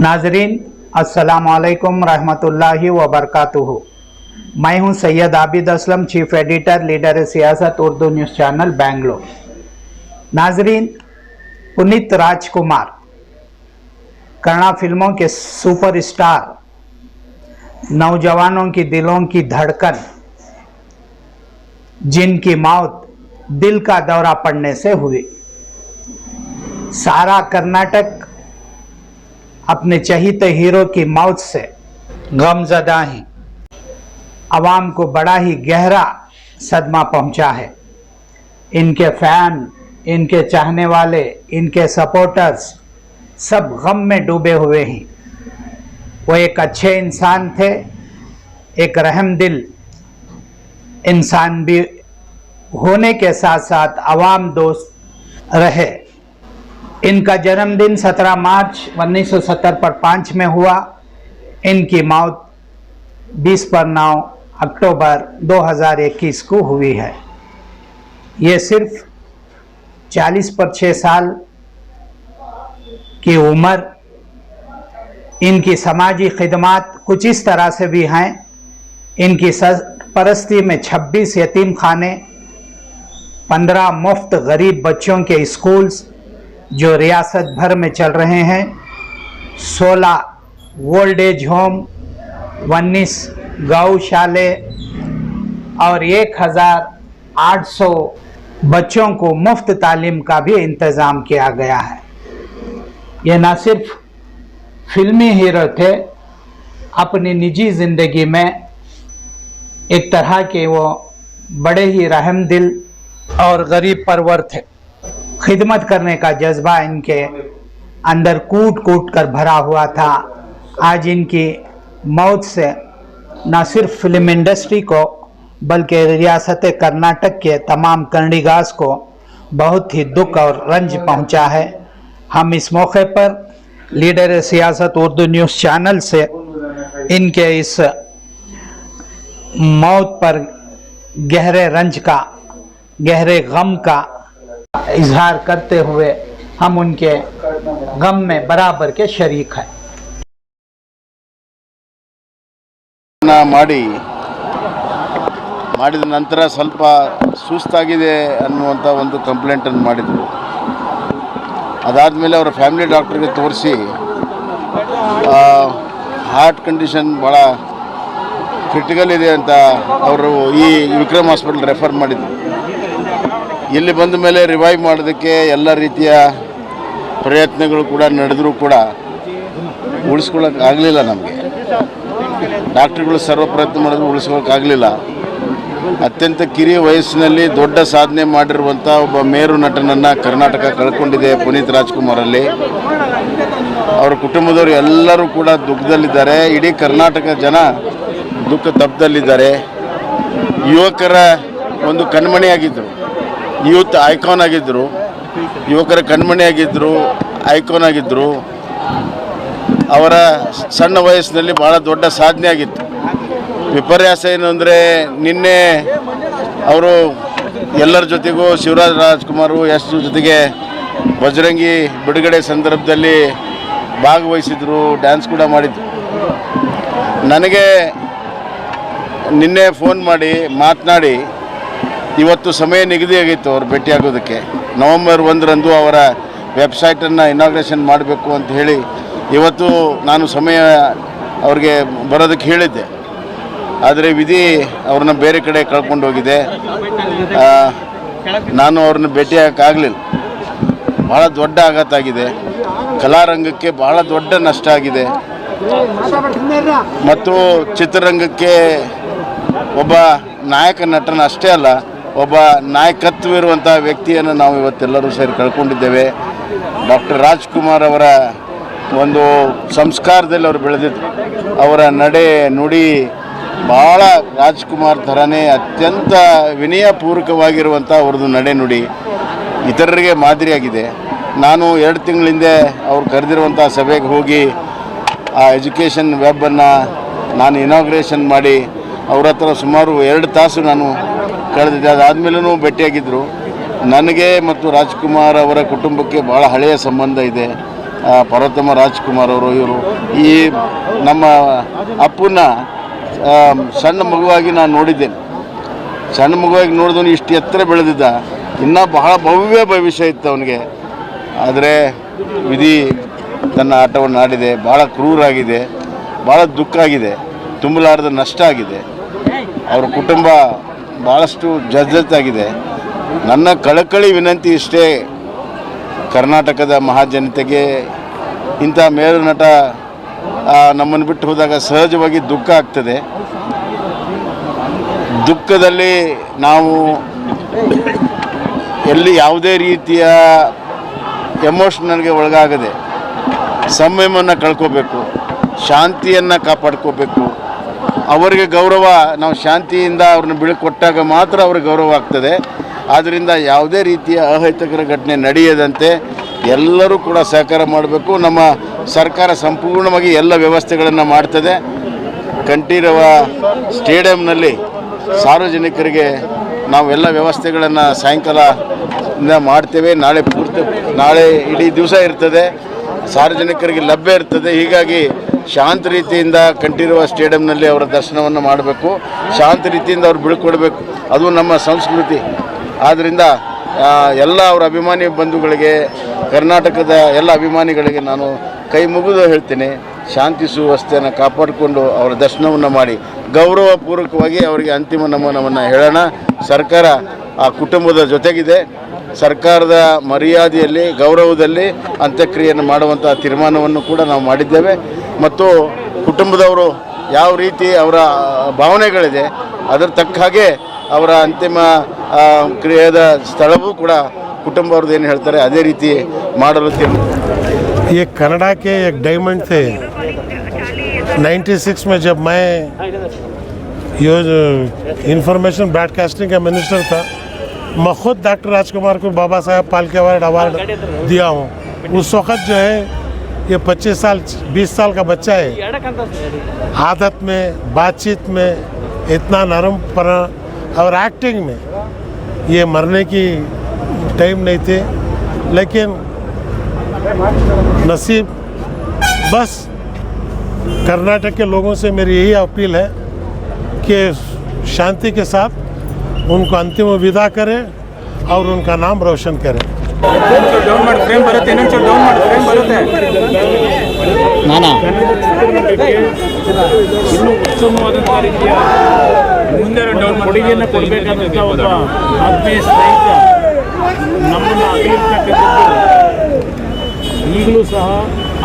नाजरीन अस्सलाम वालेकुम रहमतुल्लाहि व बरकातुहू। मैं हूं Syed Abid Aslam, chief editor, leader सियासत, उर्दू न्यूज़ चैनल बेंगलोर। नाजरीन, पुनीत राजकुमार कन्नड़ फिल्मों के सुपरस्टार, नौजवानों की दिलों की धड़कन, जिनकी मौत दिल का दौरा पड़ने से हुई। सारा कर्नाटक अपने चहीते हीरो की मौत से गमज़दा है। आवाम को बड़ा ही गहरा सदमा पहुंचा है। इनके फैन, इनके चाहने वाले, इनके सपोर्टर्स सब गम में डूबे हुए हैं। वो एक अच्छे इंसान थे, एक रहमदिल इंसान भी होने के साथ साथ आवाम दोस्त रहे। इनका जन्मदिन 17 मार्च 1970 पर 5 में हुआ। इनकी मौत 20 पर 9 अक्टूबर 2021 को हुई है। ये सिर्फ 40 पर 6 साल की उम्र। इनकी समाजी खिदमात कुछ इस तरह से भी हैं। इनकी सरपरस्ती में 26 यतीम खाने, 15 मुफ्त गरीब बच्चों के स्कूल्स जो रियासत भर में चल रहे हैं, 16 ओल्ड एज होम, 19 गौशाले और 1800 बच्चों को मुफ्त तालीम का भी इंतज़ाम किया गया है। ये न सिर्फ फिल्मी हीरो थे, अपनी निजी ज़िंदगी में एक तरह के वो बड़े ही रहमदिल और गरीब परवर थे। खिदमत करने का जज्बा इनके अंदर कूट कूट कर भरा हुआ था। आज इनकी मौत से न सिर्फ फिल्म इंडस्ट्री को बल्कि रियासत कर्नाटक के तमाम कन्नडिगास को बहुत ही दुख और रंज पहुंचा है। हम इस मौके पर लीडर सियासत उर्दू न्यूज़ चैनल से इनके इस मौत पर गहरे रंज का, गहरे गम का इजहार करते हुए हम उनके गम में बराबर के शरीक हैं। ಮಾಡಿದ ನಂತರ ಸ್ವಲ್ಪ ಸುಸ್ತಾಗಿದೆ ಅನ್ನುವಂಥ ಒಂದು ಕಂಪ್ಲೇಂಟನ್ನು ಮಾಡಿದರು. ಅದಾದಮೇಲೆ ಅವರ ಫ್ಯಾಮಿಲಿ ಡಾಕ್ಟ್ರಿಗೆ ತೋರಿಸಿ ಹಾರ್ಟ್ ಕಂಡೀಷನ್ ಭಾಳ ಕ್ರಿಟಿಕಲ್ ಇದೆ ಅಂತ ಅವರು ಈ ವಿಕ್ರಮ್ ಹಾಸ್ಪಿಟಲ್ ರೆಫರ್ ಮಾಡಿದರು. ಇಲ್ಲಿ ಬಂದ ಮೇಲೆ ರಿವೈವ್ ಮಾಡೋದಕ್ಕೆ ಎಲ್ಲ ರೀತಿಯ ಪ್ರಯತ್ನಗಳು ಕೂಡ ನಡೆದರೂ ಕೂಡ ಉಳಿಸ್ಕೊಳ್ಳೋಕ್ಕಾಗಲಿಲ್ಲ. ನಮಗೆ ಡಾಕ್ಟ್ರುಗಳು ಸರ್ವ ಪ್ರಯತ್ನ ಮಾಡಿದ್ರು ಉಳಿಸ್ಕೊಳ್ಳೋಕ್ಕಾಗಲಿಲ್ಲ. ಅತ್ಯಂತ ಕಿರಿಯ ವಯಸ್ಸಿನಲ್ಲಿ ದೊಡ್ಡ ಸಾಧನೆ ಮಾಡಿರುವಂಥ ಒಬ್ಬ ಮೇರು ನಟನನ್ನು ಕರ್ನಾಟಕ ಕಳ್ಕೊಂಡಿದೆ ಪುನೀತ್ ರಾಜ್ಕುಮಾರಲ್ಲಿ. ಅವರ ಕುಟುಂಬದವರು ಎಲ್ಲರೂ ಕೂಡ ದುಃಖದಲ್ಲಿದ್ದಾರೆ. ಇಡೀ ಕರ್ನಾಟಕ ಜನ ದುಃಖ ತಪ್ಪದಲ್ಲಿದ್ದಾರೆ. ಯುವಕರ ಒಂದು ಕಣ್ಮಣಿಯಾಗಿದ್ದರು, ಯೂತ್ ಐಕಾನ್ ಆಗಿದ್ದರು, ಯುವಕರ ಕಣ್ಮಣಿಯಾಗಿದ್ದರು, ಐಕಾನ್ ಆಗಿದ್ದರು. ಅವರ ಸಣ್ಣ ವಯಸ್ಸಿನಲ್ಲಿ ಭಾಳ ದೊಡ್ಡ ಸಾಧನೆ ಆಗಿತ್ತು. ವಿಪರ್ಯಾಸ ಏನು ಅಂದರೆ ನಿನ್ನೆ ಅವರು ಎಲ್ಲರ ಜೊತೆಗೂ ಶಿವರಾಜ್ ರಾಜ್ಕುಮಾರ್ ಯಶ್ ಜೊತೆಗೆ ಬಜರಂಗಿ ಬಿಡುಗಡೆ ಸಂದರ್ಭದಲ್ಲಿ ಭಾಗವಹಿಸಿದರು, ಡ್ಯಾನ್ಸ್ ಕೂಡ ಮಾಡಿದ್ರು. ನನಗೆ ನಿನ್ನೆ ಫೋನ್ ಮಾಡಿ ಮಾತನಾಡಿ ಇವತ್ತು ಸಮಯ ನಿಗದಿಯಾಗಿತ್ತು ಅವ್ರು ಭೇಟಿಯಾಗೋದಕ್ಕೆ. ನವೆಂಬರ್ 1ರಂದು ಅವರ ವೆಬ್ಸೈಟನ್ನು ಇನಾಗ್ರೇಷನ್ ಮಾಡಬೇಕು ಅಂತ ಹೇಳಿ ಇವತ್ತು ನಾನು ಸಮಯ ಅವ್ರಿಗೆ ಬರೋದಕ್ಕೆ ಹೇಳಿದ್ದೆ. ಆದರೆ ವಿಧಿ ಅವ್ರನ್ನ ಬೇರೆ ಕಡೆ ಕಳ್ಕೊಂಡು ಹೋಗಿದೆ. ನಾನು ಅವ್ರನ್ನ ಭೇಟಿಯಾಗೋಕ್ಕಾಗಲಿಲ್ಲ. ಭಾಳ ದೊಡ್ಡ ಆಘಾತ ಆಗಿದೆ. ಕಲಾರಂಗಕ್ಕೆ ಭಾಳ ದೊಡ್ಡ ನಷ್ಟ ಆಗಿದೆ ಮತ್ತು ಚಿತ್ರರಂಗಕ್ಕೆ ಒಬ್ಬ ನಾಯಕ ನಟನ ಅಷ್ಟೇ ಅಲ್ಲ, ಒಬ್ಬ ನಾಯಕತ್ವವಿರುವಂಥ ವ್ಯಕ್ತಿಯನ್ನು ನಾವು ಇವತ್ತೆಲ್ಲರೂ ಸೇರಿ ಕಳ್ಕೊಂಡಿದ್ದೇವೆ. ಡಾಕ್ಟರ್ ರಾಜ್ಕುಮಾರ್ ಅವರ ಒಂದು ಸಂಸ್ಕಾರದಲ್ಲಿ ಅವರು ಬೆಳೆದಿದ್ದರು. ಅವರ ನಡೆ ನುಡಿ ಭಾಳ ರಾಜ್ಕುಮಾರ್ ಥರನೇ ಅತ್ಯಂತ ವಿನಯಪೂರ್ವಕವಾಗಿರುವಂಥ ಅವ್ರದ್ದು ನಡೆ ನುಡಿ ಇತರರಿಗೆ ಮಾದರಿಯಾಗಿದೆ. ನಾನು 2 ತಿಂಗಳ ಹಿಂದೆ ಅವ್ರು ಕರೆದಿರುವಂಥ ಸಭೆಗೆ ಹೋಗಿ ಆ ಎಜುಕೇಷನ್ ವೆಬ್ಬನ್ನು ನಾನು ಇನಾಗ್ರೇಷನ್ ಮಾಡಿ ಅವ್ರ ಹತ್ರ ಸುಮಾರು 2 ತಾಸು ನಾನು ಕಳೆದಿದ್ದೆ. ಅದಾದಮೇಲೂ ಭೇಟಿಯಾಗಿದ್ದರು. ನನಗೆ ಮತ್ತು ರಾಜ್ಕುಮಾರ್ ಅವರ ಕುಟುಂಬಕ್ಕೆ ಭಾಳ ಹಳೆಯ ಸಂಬಂಧ ಇದೆ. ಪರ್ವತಮ್ಮ ರಾಜ್ಕುಮಾರ್ ಅವರು, ಇವರು ಈ ನಮ್ಮ ಅಪ್ಪನ ಸಣ್ಣ ಮಗುವಾಗಿ ನಾನು ನೋಡಿದ್ದೇನೆ. ಸಣ್ಣ ಮಗುವಾಗಿ ನೋಡಿದವನು ಇಷ್ಟು ಎತ್ತರ ಬೆಳೆದಿದ್ದ, ಇನ್ನೂ ಬಹಳ ಭವ್ಯ ಭವಿಷ್ಯ ಇತ್ತು ಅವನಿಗೆ. ಆದರೆ ವಿಧಿ ತನ್ನ ಆಟವನ್ನು ಆಡಿದೆ. ಭಾಳ ಕ್ರೂರಾಗಿದೆ, ಭಾಳ ದುಃಖ ಆಗಿದೆ, ತುಂಬಲಾರದ ನಷ್ಟ ಆಗಿದೆ. ಅವರ ಕುಟುಂಬ ಭಾಳಷ್ಟು ಜರ್ಜರಿತಾಗಿದೆ. ನನ್ನ ಕಳಕಳಿ ವಿನಂತಿ ಇಷ್ಟೇ, ಕರ್ನಾಟಕದ ಮಹಾಜನತೆಗೆ ಇಂಥ ಮೇರು ನಟ ನಮ್ಮನ್ನು ಬಿಟ್ಟು ಹೋದಾಗ ಸಹಜವಾಗಿ ದುಃಖ ಆಗ್ತದೆ. ದುಃಖದಲ್ಲಿ ನಾವು ಎಲ್ಲಿ ಯಾವುದೇ ರೀತಿಯ ಎಮೋಷನಲ್ಗೆ ಒಳಗಾಗದೆ ಸಂಯಮವನ್ನು ಕಳ್ಕೋಬೇಕು, ಶಾಂತಿಯನ್ನು ಕಾಪಾಡ್ಕೋಬೇಕು. ಅವರಿಗೆ ಗೌರವ, ನಾವು ಶಾಂತಿಯಿಂದ ಅವ್ರನ್ನ ಬೀಳ್ಕೊಟ್ಟಾಗ ಮಾತ್ರ ಅವ್ರಿಗೆ ಗೌರವ ಆಗ್ತದೆ. ಆದ್ದರಿಂದ ಯಾವುದೇ ರೀತಿಯ ಅಹಿತಕರ ಘಟನೆ ನಡೆಯದಂತೆ ಎಲ್ಲರೂ ಕೂಡ ಸಹಕಾರ ಮಾಡಬೇಕು. ನಮ್ಮ ಸರ್ಕಾರ ಸಂಪೂರ್ಣವಾಗಿ ಎಲ್ಲ ವ್ಯವಸ್ಥೆಗಳನ್ನು ಮಾಡ್ತದೆ. ಕಂಠೀರವ ಸ್ಟೇಡಿಯಂನಲ್ಲಿ ಸಾರ್ವಜನಿಕರಿಗೆ ನಾವೆಲ್ಲ ವ್ಯವಸ್ಥೆಗಳನ್ನು ಸಾಯಂಕಾಲದಿಂದ ಮಾಡ್ತೇವೆ. ನಾಳೆ ಇಡೀ ದಿವಸ ಇರ್ತದೆ, ಸಾರ್ವಜನಿಕರಿಗೆ ಲಭ್ಯ ಇರ್ತದೆ. ಹೀಗಾಗಿ ಶಾಂತ ರೀತಿಯಿಂದ ಕಂಠೀರವ ಸ್ಟೇಡಿಯಂನಲ್ಲಿ ಅವರ ದರ್ಶನವನ್ನು ಮಾಡಬೇಕು, ಶಾಂತ ರೀತಿಯಿಂದ ಅವ್ರು ಬೀಳ್ಕೊಡ್ಬೇಕು. ಅದು ನಮ್ಮ ಸಂಸ್ಕೃತಿ. ಆದ್ದರಿಂದ ಎಲ್ಲ ಅವರ ಅಭಿಮಾನಿ ಬಂಧುಗಳಿಗೆ, ಕರ್ನಾಟಕದ ಎಲ್ಲ ಅಭಿಮಾನಿಗಳಿಗೆ ನಾನು ಕೈ ಮುಗಿದು ಹೇಳ್ತೇನೆ, ಶಾಂತಿ ಸುವ್ಯವಸ್ಥೆಯನ್ನು ಕಾಪಾಡಿಕೊಂಡು ಅವರ ದರ್ಶನವನ್ನು ಮಾಡಿ ಗೌರವಪೂರ್ವಕವಾಗಿ ಅವರಿಗೆ ಅಂತಿಮ ನಮನವನ್ನು ಹೇಳೋಣ. ಸರ್ಕಾರ ಆ ಕುಟುಂಬದ ಜೊತೆಗಿದೆ. ಸರ್ಕಾರದ ಮರ್ಯಾದೆಯಲ್ಲಿ, ಗೌರವದಲ್ಲಿ ಅಂತ್ಯಕ್ರಿಯೆಯನ್ನು ಮಾಡುವಂಥ ತೀರ್ಮಾನವನ್ನು ಕೂಡ ನಾವು ಮಾಡಿದ್ದೇವೆ. ಮತ್ತು ಕುಟುಂಬದವರು ಯಾವ ರೀತಿ ಅವರ ಭಾವನೆಗಳಿದೆ ಅದರ ತಕ್ಕ ಹಾಗೆ ಅವರ ಅಂತಿಮ ಕ್ರಿಯೆಯ ಸ್ಥಳವೂ ಕೂಡ ಕುಟುಂಬ ಅವ್ರದ್ದು ಏನು ಹೇಳ್ತಾರೆ ಅದೇ ರೀತಿ ಮಾಡಲು ये कनाडा के एक डायमंड थे. 96 में जब मैं ये इंफॉर्मेशन ब्रॉडकास्टिंग का मिनिस्टर था, मैं खुद डॉक्टर राजकुमार को बाबा साहब फाल्के अवार्ड दिया हूँ. उस वक़्त जो है ये 25 साल 20 साल का बच्चा है, आदत में, बातचीत में इतना नरमपना और एक्टिंग में ये मरने की टाइम नहीं थे. लेकिन नसीब, बस कर्नाटक के लोगों से मेरी यही अपील है कि शांति के साथ उनको अंतिम विदा करें और उनका नाम रोशन करें. ಇನ್ನೂ ಉತ್ತಮವಾದಂಥ ರೀತಿಯ ಮುಂದೆ ಕೊಡುಗೆಯನ್ನು ಕೊಡಬೇಕಾದಂಥ ಒಬ್ಬ ಆತ್ಮೀಯ ಸ್ನೇಹಿತ ನಮ್ಮನ್ನು ಅಗಲಿರ್ತಕ್ಕಂಥದ್ದು ಈಗಲೂ ಸಹ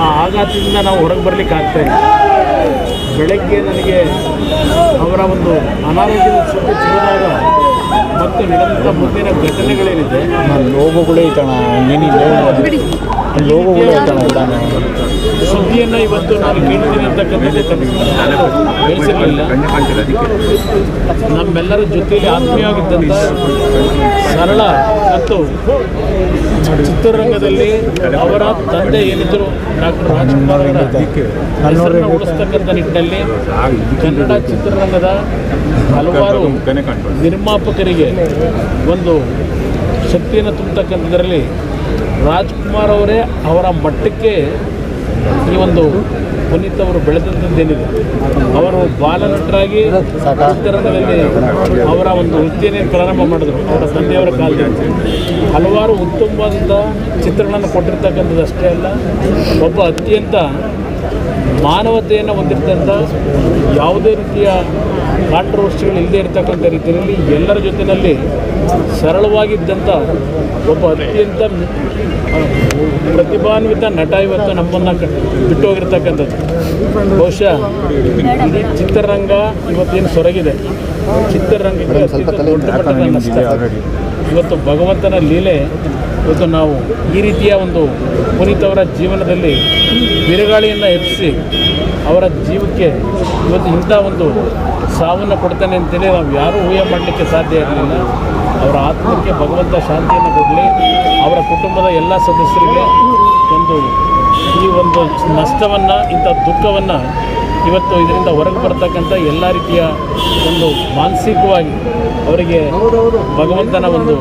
ಆ ಆಘಾತದಿಂದ ನಾವು ಹೊರಗೆ ಬರಲಿಕ್ಕೆ ಆಗ್ತಾಯಿಲ್ಲ. ಬೆಳಗ್ಗೆ ನನಗೆ ಅವರ ಒಂದು ಅನಾರೋಗ್ಯದ ಸುದ್ದಿ ತಿಳಿದಾಗ ಮತ್ತು ನಡೆದಂಥ ಮುಂದಿನ ಘಟನೆಗಳೇನಿದೆ ಲೋಗೋಗಳೇ ಐತಣ, ಲೋಗೋಗಳೇ ಐತಣ ಎಲ್ಲ ಸುದ್ದಿಯನ್ನು ಇವತ್ತು ನಾನು ಕೇಳ್ತೀನಿ ಅಂತಕ್ಕಂಥದ್ದು ಬೆಳೆಸಿರಲಿಲ್ಲ. ನಮ್ಮೆಲ್ಲರ ಜೊತೆಯಲ್ಲಿ ಆತ್ಮೀಯವಾಗಿದ್ದಂಥ ಸರಳ ಮತ್ತು ಚಿತ್ರರಂಗದಲ್ಲಿ ಅವರ ತಂದೆ ಏನಿದ್ದರು ಡಾಕ್ಟರ್ ರಾಜ್ಕುಮಾರ್ ಅವರ ಹೆಸರನ್ನು ಉಳಿಸ್ತಕ್ಕಂಥ ನಿಟ್ಟಿನಲ್ಲಿ ಕನ್ನಡ ಚಿತ್ರರಂಗದ ಹಲವಾರು ನಿರ್ಮಾಪಕರಿಗೆ ಒಂದು ಶಕ್ತಿಯನ್ನು ತುಂಬತಕ್ಕಂಥದ್ರಲ್ಲಿ ರಾಜ್ಕುಮಾರ್ ಅವರೇ ಅವರ ಮಟ್ಟಕ್ಕೆ ಈ ಒಂದು ಪುನೀತ್ ಅವರು ಬೆಳೆದಂಥದ್ದೇನಿದೆ. ಅವರು ಬಾಲನಟರಾಗಿ ಚಿತ್ರರಂಗದಲ್ಲಿ ಅವರ ಒಂದು ವೃತ್ತಿಯನ್ನೇ ಪ್ರಾರಂಭ ಮಾಡಿದ್ರು. ಅವರ ತಂದೆಯವರ ಕಾಲದಲ್ಲಿ ಹಲವಾರು ಉತ್ತಮವಾದಂಥ ಚಿತ್ರಗಳನ್ನು ಕೊಟ್ಟಿರ್ತಕ್ಕಂಥದ್ದು ಅಷ್ಟೇ ಅಲ್ಲ, ಒಬ್ಬ ಅತ್ಯಂತ ಮಾನವತೆಯನ್ನು ಹೊಂದಿರ್ತಂಥ ಯಾವುದೇ ರೀತಿಯ ಕಾಂಟ್ರವರ್ಸಿಗಳು ಇಲ್ಲದೆ ಇರತಕ್ಕಂಥ ರೀತಿಯಲ್ಲಿ ಎಲ್ಲರ ಜೊತೆಯಲ್ಲಿ ಸರಳವಾಗಿದ್ದಂಥ ಒಬ್ಬ ಅತ್ಯಂತ ಪ್ರತಿಭಾನ್ವಿತ ನಟ ಇವತ್ತು ನಮ್ಮನ್ನು ಬಿಟ್ಟು ಹೋಗಿರ್ತಕ್ಕಂಥದ್ದು. ಬಹುಶಃ ಇಡೀ ಚಿತ್ರರಂಗ ಇವತ್ತೇನು ಸೊರಗಿದೆ, ಚಿತ್ರರಂಗಕ್ಕೆ ಅತ್ಯಂತ ದೊಡ್ಡ ಮಟ್ಟದ ನಷ್ಟ. ಇವತ್ತು ಭಗವಂತನ ಲೀಲೆ. ಇವತ್ತು ನಾವು ಈ ರೀತಿಯ ಒಂದು ಪುನೀತ್ ಅವರ ಜೀವನದಲ್ಲಿ ಬಿರುಗಾಳಿಯನ್ನು ಎಬ್ಬಿಸಿ ಅವರ ಜೀವಕ್ಕೆ ಇವತ್ತು ಇಂಥ ಒಂದು ಸಾವನ್ನು ಕೊಡ್ತಾನೆ ಅಂತೇಳಿ ನಾವು ಯಾರೂ ಊಹೆ ಮಾಡಲಿಕ್ಕೆ ಸಾಧ್ಯ ಇರಲಿಲ್ಲ. ಅವರ ಆತ್ಮಕ್ಕೆ ಭಗವಂತ ಶಾಂತಿಯನ್ನು ಕೊಡಲಿ. ಅವರ ಕುಟುಂಬದ ಎಲ್ಲ ಸದಸ್ಯರಿಗೆ ಈ ಒಂದು ನಷ್ಟವನ್ನು, ಇಂಥ ದುಃಖವನ್ನು ಇವತ್ತು ಇದರಿಂದ ಹೊರಗೆ ಬರ್ತಕ್ಕಂಥ ಎಲ್ಲ ರೀತಿಯ ಒಂದು ಮಾನಸಿಕವಾಗಿ ಅವರಿಗೆ ಭಗವಂತನ ಒಂದು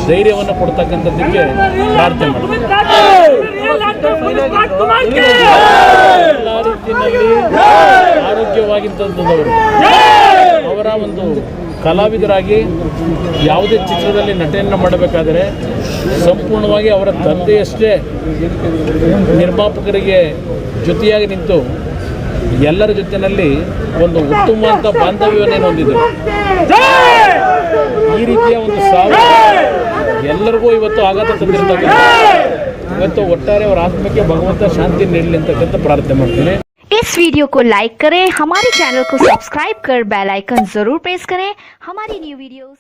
ಧೈರ್ಯವನ್ನು ಕೊಡ್ತಕ್ಕಂಥದ್ದಕ್ಕೆ ಪ್ರಾರ್ಥನೆ ಮಾಡ್ತೀನಿ. ಎಲ್ಲ ರೀತಿಯಲ್ಲಿ ಆರೋಗ್ಯವಾಗಿದ್ದಂಥದ್ದವರು ಅವರ ಒಂದು ಕಲಾವಿದರಾಗಿ ಯಾವುದೇ ಚಿತ್ರದಲ್ಲಿ ನಟನೆಯನ್ನು ಮಾಡಬೇಕಾದರೆ ಸಂಪೂರ್ಣವಾಗಿ ಅವರ ತಂದೆಯಷ್ಟೇ ನಿರ್ಮಾಪಕರಿಗೆ ಜೊತೆಯಾಗಿ ನಿಂತು ಎಲ್ಲರ ಜೊತೆಯಲ್ಲಿ ಒಂದು ಉತ್ತಮವಾದ ಬಾಂಧವ್ಯವನ್ನು ಹೊಂದಿದ್ದರು. ಈ ರೀತಿಯ ಒಂದು ಸಾವು ಎಲ್ಲರಿಗೂ ಇವತ್ತು ಆಘಾತ ತಂದಿರ್ತಕ್ಕಂಥ ಇವತ್ತು ಒಟ್ಟಾರೆ ಅವರ ಆತ್ಮಕ್ಕೆ ಭಗವಂತ ಶಾಂತಿ ನೀಡಲಿ ಅಂತಕ್ಕಂಥ ಪ್ರಾರ್ಥನೆ ಮಾಡ್ತೀನಿ. इस वीडियो को लाइक करें, हमारे चैनल को सब्सक्राइब कर बेल आइकन जरूर प्रेस करें हमारी न्यू वीडियोस